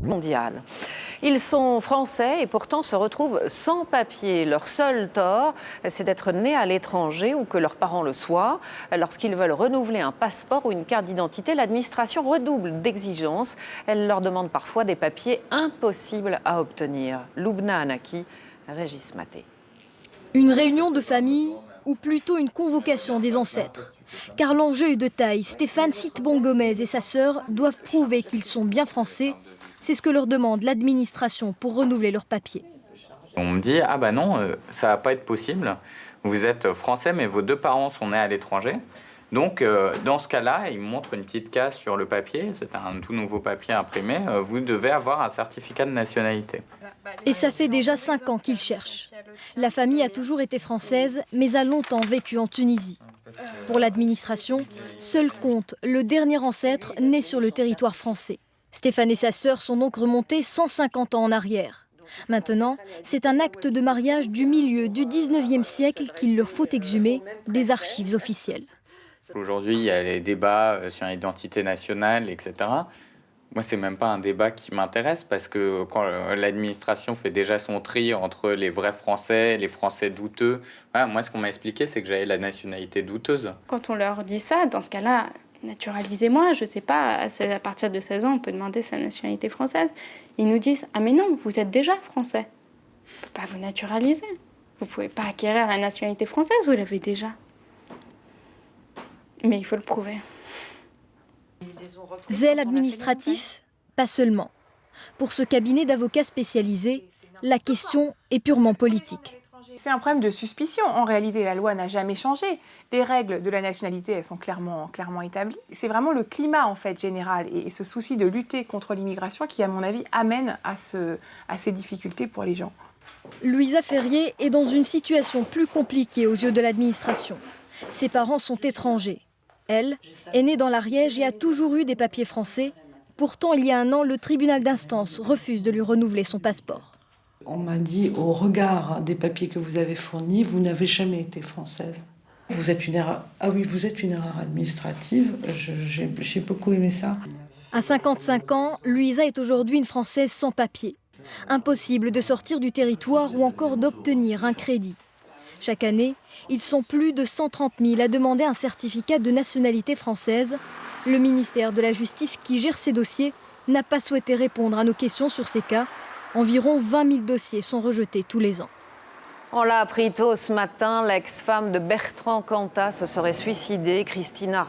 mondiale. Ils sont français et pourtant se retrouvent sans papier. Leur seul tort, c'est d'être nés à l'étranger ou que leurs parents le soient. Lorsqu'ils veulent renouveler un passeport ou une carte d'identité, l'administration redouble d'exigences. Elle leur demande parfois des papiers impossibles à obtenir. Loubna Anaki, Régis Maté. Une réunion de famille ou plutôt une convocation des ancêtres. Car l'enjeu est de taille. Stéphane Sitbon-Gomez et sa sœur doivent prouver qu'ils sont bien français. C'est ce que leur demande l'administration pour renouveler leurs papiers. On me dit « Ah bah non, ça va pas être possible. Vous êtes français, mais vos deux parents sont nés à l'étranger. » Donc, dans ce cas-là, ils me montrent une petite case sur le papier. C'est un tout nouveau papier imprimé. Vous devez avoir un certificat de nationalité. Et ça fait déjà 5 ans qu'ils cherchent. La famille a toujours été française, mais a longtemps vécu en Tunisie. Pour l'administration, seul compte le dernier ancêtre né sur le territoire français. Stéphane et sa sœur sont donc remontés 150 ans en arrière. Maintenant, c'est un acte de mariage du milieu du 19e siècle qu'il leur faut exhumer des archives officielles. Aujourd'hui, il y a les débats sur l'identité nationale, etc. Moi, c'est même pas un débat qui m'intéresse parce que quand l'administration fait déjà son tri entre les vrais Français, les Français douteux, voilà, moi, ce qu'on m'a expliqué, c'est que j'avais la nationalité douteuse. Quand on leur dit ça, dans ce cas-là, naturalisez-moi, je sais pas, à partir de 16 ans, on peut demander sa nationalité française. Ils nous disent « Ah mais non, vous êtes déjà français. On ne peut pas vous naturaliser. Vous pouvez pas acquérir la nationalité française, vous l'avez déjà. » Mais il faut le prouver. Zèle administratif, pas seulement. Pour ce cabinet d'avocats spécialisés, la question est purement politique. C'est un problème de suspicion. En réalité, la loi n'a jamais changé. Les règles de la nationalité, elles sont clairement établies. C'est vraiment le climat en fait général et ce souci de lutter contre l'immigration qui, à mon avis, amène à ces difficultés pour les gens. Louisa Ferrier est dans une situation plus compliquée aux yeux de l'administration. Ses parents sont étrangers. Elle est née dans l'Ariège et a toujours eu des papiers français. Pourtant, il y a un an, le tribunal d'instance refuse de lui renouveler son passeport. On m'a dit, au regard des papiers que vous avez fournis, vous n'avez jamais été française. Vous êtes une erreur. Ah oui, vous êtes une erreur administrative. J'ai beaucoup aimé ça. À 55 ans, Louisa est aujourd'hui une Française sans papier. Impossible de sortir du territoire ou encore d'obtenir un crédit. Chaque année, ils sont plus de 130 000 à demander un certificat de nationalité française. Le ministère de la Justice qui gère ces dossiers n'a pas souhaité répondre à nos questions sur ces cas. Environ 20 000 dossiers sont rejetés tous les ans. On l'a appris tôt ce matin, l'ex-femme de Bertrand Cantat se serait suicidée. Christina